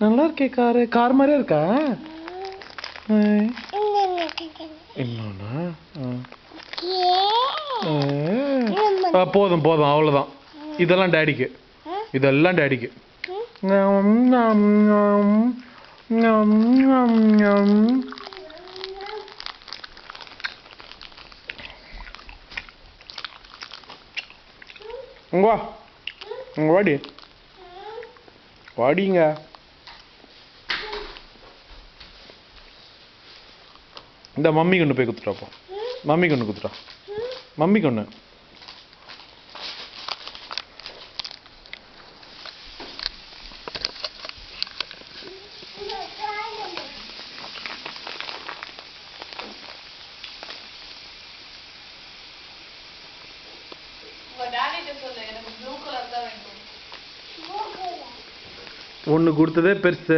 நல்லா இருக்கே car. Car மாதிரியே இருக்கா? இன்னொன்னா போதும் போதும், அவ்வளோதான். இதெல்லாம் டேடிக்கு, இதெல்லாம் டேடிக்கு. இங்க வா, இங்க வாடி, வாடிங்க. இந்த மம்மி கொண்டு போய் குத்துட்டாப்போ. மம்மி கொண்டு குத்துட்டா. மம்மி கொண்டு. ஒன்று கொடுத்ததே பெருசு.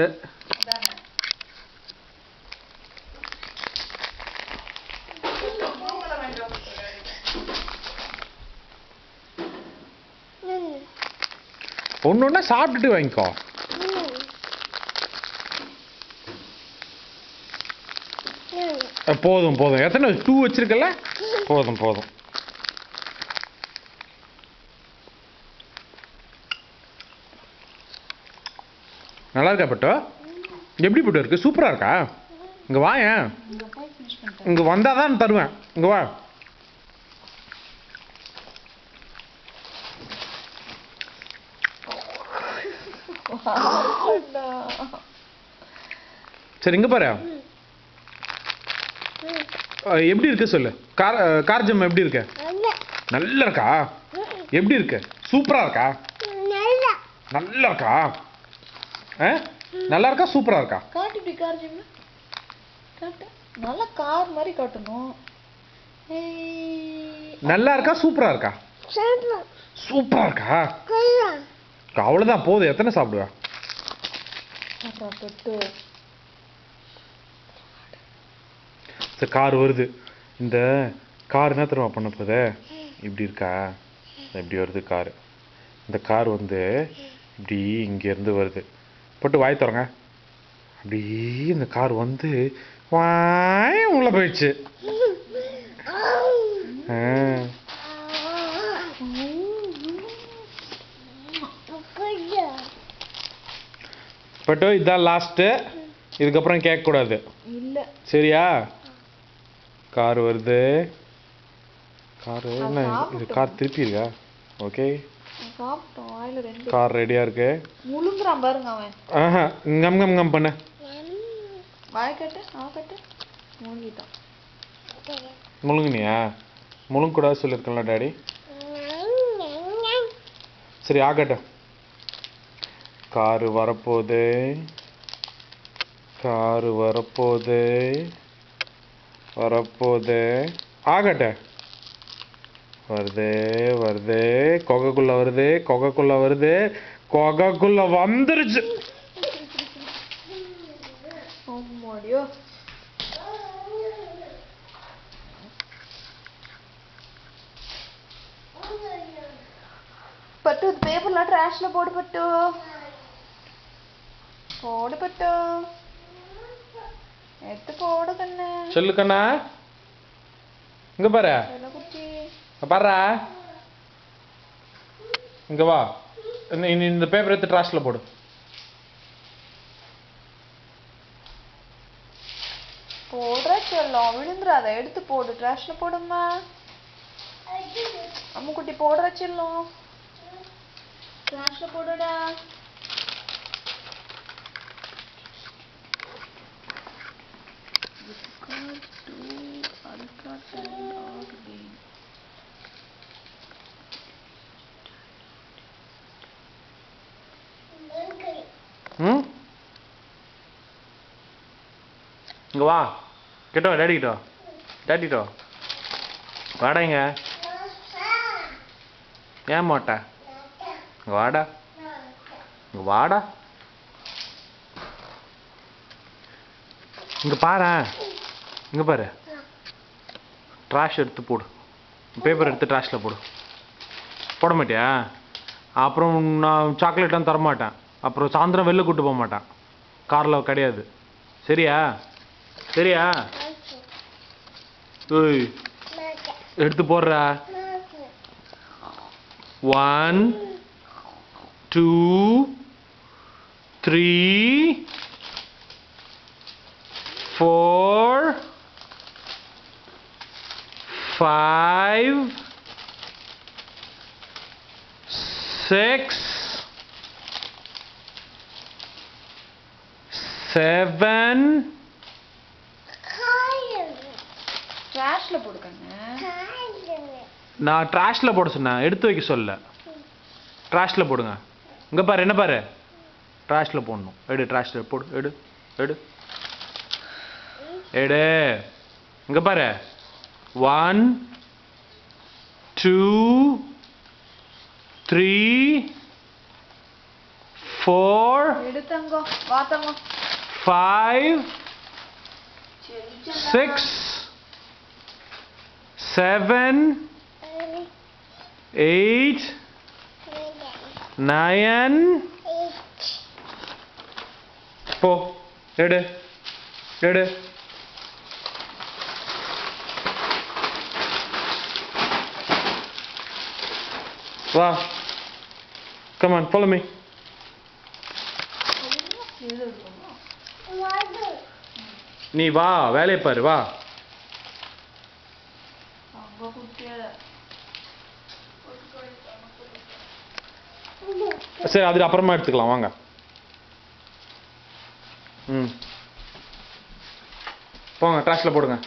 ஒன்று ஒன்றா சாப்பிட்டுட்டு வாங்கிக்கோ. போதும் போதும். எத்தனை 2 வச்சிருக்கல? போதும் போதும். நல்லா இருக்கா பட்டோ? எப்படி பட்டோ இருக்கு? சூப்பரா இருக்கா? இங்க வாயேன், இங்க வந்தாதான் தருவேன். இங்க வா. சரி இங்க பாரு. எப்படி இருக்கு சொல்லு. கார் ஜம் எப்படி இருக்கு? நல்லா இருக்கா? எப்படி இருக்கு? சூப்பரா இருக்கா? நல்லா இருக்கா? நல்லா இருக்கா? சூப்பரா இருக்கா? காட்டு இப்படி கார் ஜம் காட்டு. நல்லா கார் மாதிரி காட்டணும். நல்லா இருக்கா? சூப்பரா இருக்கா? சூப்பரா இருக்கா? அவ்வளவுதான் போதும். எத்தனை சாப்பிடுவா? கார் வருது. இந்த கார் என்ன தெரியுமா பண்ண போகுது? இப்படி இருக்கா? இப்படி வருது கார். இந்த கார் வந்து இப்படி இங்கேருந்து வருது. போட்டு வாய் தரங்க. அப்படி இந்த கார் வந்து வாய் உள்ள போயிடுச்சு. பட்டு இதான் லாஸ்ட்டு. இதுக்கப்புறம் கேட்கக்கூடாது. இல்லை சரியா? கார் வருது. கார் என்ன இது? கார் திருப்பி இருக்கா? ஓகே, கார் ரெடியா இருக்கு. முழுங்குறான் பாருங்க அவன். ஆஹா, கம் கம் கம் பண்ண. வாய் கட்டு, கட்டு. முழுங்கிட்டான். முழுங்குனியா? முழுங்க கூடாது சொல்லியிருக்கல டாடி. சரி ஆகட்டும். காரு வரப்போகுது, காரு வரப்போகுது, வரப்போகுது. ஆகட்ட. வருது வருது. கொகைக்குள்ள வருது, கொகைக்குள்ள வருது, கொகைக்குள்ள வந்துருச்சு. பட்டு பேப்பர்லாம் ட்ராஷ்ல போடு பட்டு. போடு பட்டு. எடுத்து போடு கண்ணு. சொல்லு கண்ணா. இங்க பாரு. பாருடா. இங்க வா. இந்த பேப்பர் எடுத்து ட்ராஷ்ல போடு. போடுற செல்லம், விழுந்துடாத. எடுத்து போடு. ட்ராஷ்ல போடுமா. அம்முக்குட்டி போடுற செல்லம். ட்ராஷ்ல போடுடா. இங்க வா. கிட்ட வா. டேடி கிட்ட வா. டேடி கிட்ட வா. வாடாங்க. ஏன் மாட்டா? இங்க வாடா. இங்க வாடா. இங்க பாரு. இங்க பாரு. ட்ராஷ் எடுத்து போடு. பேப்பர் எடுத்து ட்ராஷ்ல போடு. போட மாட்டியா? அப்புறம் நான் சாக்லேட்லாம் தரமாட்டேன். அப்புறம் சாயந்தரம் வெளில கூட்டு போக மாட்டேன். காரில் கிடையாது. சரியா? சரியா? ஓய், எடுத்து போடுறா. 1 2 3 4 5 6 7. ட்ராஷ்ல போடுக்கங்க. நான் ட்ராஷ்ல போட சொன்னேன், எடுத்து வைக்க சொல்ல. ட்ராஷ்ல போடுங்க. இங்க பாரு, என்ன பாரு, ட்ராஷ்ல போடணும். எடு, ட்ராஷ்ல போடு. எடு எடு எடு. இங்க பாரு. 1 2 3 4 எடுத்தங்க. வாத்தங்க. 5 6 7 8 9. போ, எடு எடு. வா, come on, follow me. நீ வா, வேலையை பாரு, வா. சரி, அது அப்புறமா எடுத்துக்கலாம், வாங்க. ம், போங்க, ட்ராஷ்ல போடுங்க.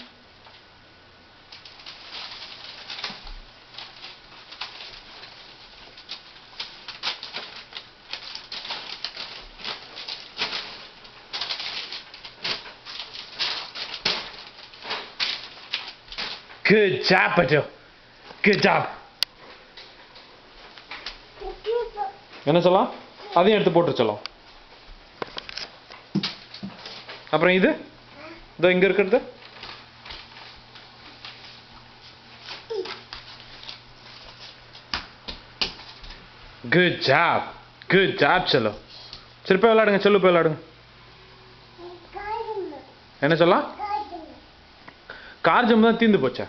Good job, Patu. Good job. என்ன சொல்லலாம்? அதையும் எடுத்து போட்டு சொல்லலாம். அப்புறம் இது இதோ இங்க இருக்கிறது. Good job. Good job, cell. சரி, போய் விளையாடுங்க, செல்லு, போய் விளையாடுங்க. என்ன சொல்லலாம்? கார் ஜம் தான் தீந்து போச்சா?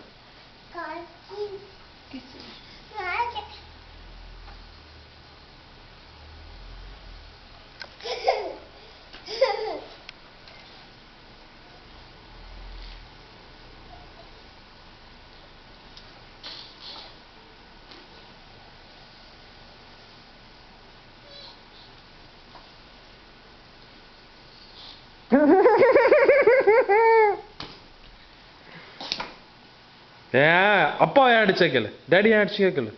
ஏன் அப்பா ஏன் அடிச்ச கேளு, டேடி ஏன் அடிச்சு கேளு.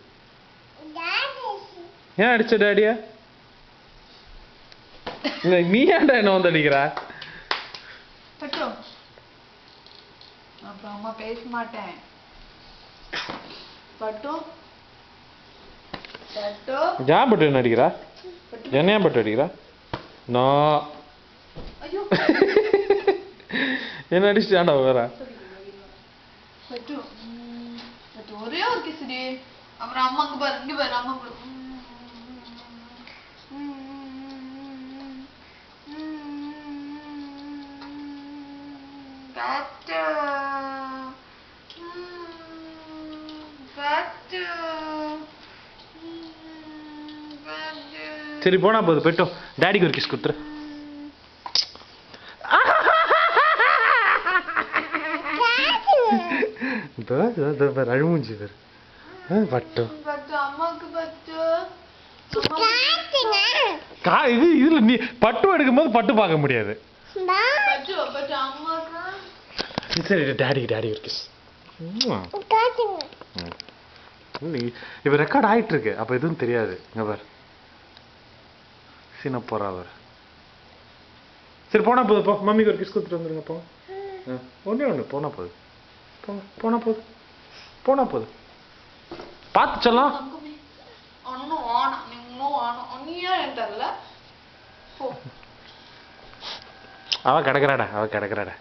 ஏன் அடிச்ச டேடியா? நீ ஏன்டா என்ன வந்து அடிக்கிற? அப்புறம் அம்மா பேச மாட்டேன். பட்டு பட்டு ஏன் பட்டு என்ன அடிக்கிறா? என்ன ஏன் பட்டு அடிக்கிறா? நான் ஐயோ என்ன அடிச்சுட்டாண்டா வேற? பட்டு பட்டு ஒரே ஒரு கிசுடி. அப்புறம் அம்மா இங்க பாரு, இங்க பாரு, அம்மா பாரு. பட்டு பட்டு சரி, போனா போகுது, போயிட்டோம். டேடிக்கு ஒரு கிஸ் கொடுத்துரு. அழுமுஞ்சி பேர் பட்டு பட்டு அம்மாக்கு பட்டு இது இதுல நீ பட்டு எடுக்கும்போது பட்டு பார்க்க முடியாது. பட்டு பட்டு அம்மாக்கு. சரி, டேடி ஒரு கிஸ். இப்ப ரெக்கார்ட் ஆயிட்டு இருக்கு, அப்ப எதுவும் தெரியாது. இங்க பாரு, சீன போறா அவர். சரி, போனா போகுது, போ. மம்மிக்கு ஒரு கிஸ் கொடுத்துட்டு வந்துருங்க, போ. ஒண்ணு போனா போகுது, போனா போகுது. பார்த்து சொல்லலாம். ஒன்னும் ஆனா நீங்களும் ஆனா ஒன்னியா என்டர்ல போ. அவ கிடக்குறாடா.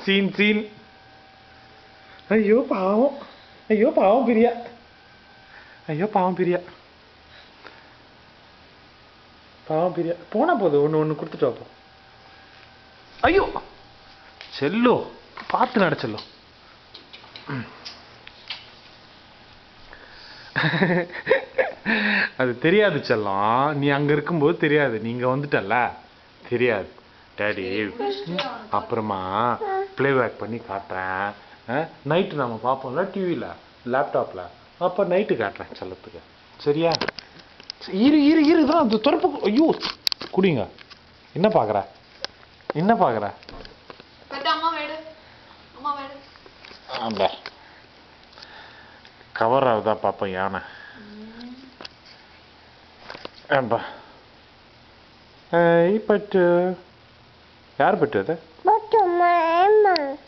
சீன். ஐயோ பாவம் பிரியா. பாவம் பிரியா போனா போதும் ஒன்று கொடுத்துட்டு வைப்போம். ஐயோ செல்லோ பார்த்து நட செல்லோ. அது தெரியாது செல்லம், நீ அங்கே இருக்கும்போது தெரியாது, நீங்கள் வந்துட்டல்ல தெரியாது. டேடி அப்புறமா ப்ளேபேக் பண்ணி காட்டுறேன். நைட்டு நம்ம பார்ப்போம்ல டிவியில் லேப்டாப்பில், அப்போ நைட்டு காட்டுறேன் செல்லத்துக்கு. சரியா? இரு தான் அந்த துறப்பு. ஐயோ குடிங்க. என்ன பார்க்குற என்ன பார்க்குற? கவர் ஆகுதா பார்ப்போம் யானை. ஏன்பா பெட்டு யார் பெட்டு அது?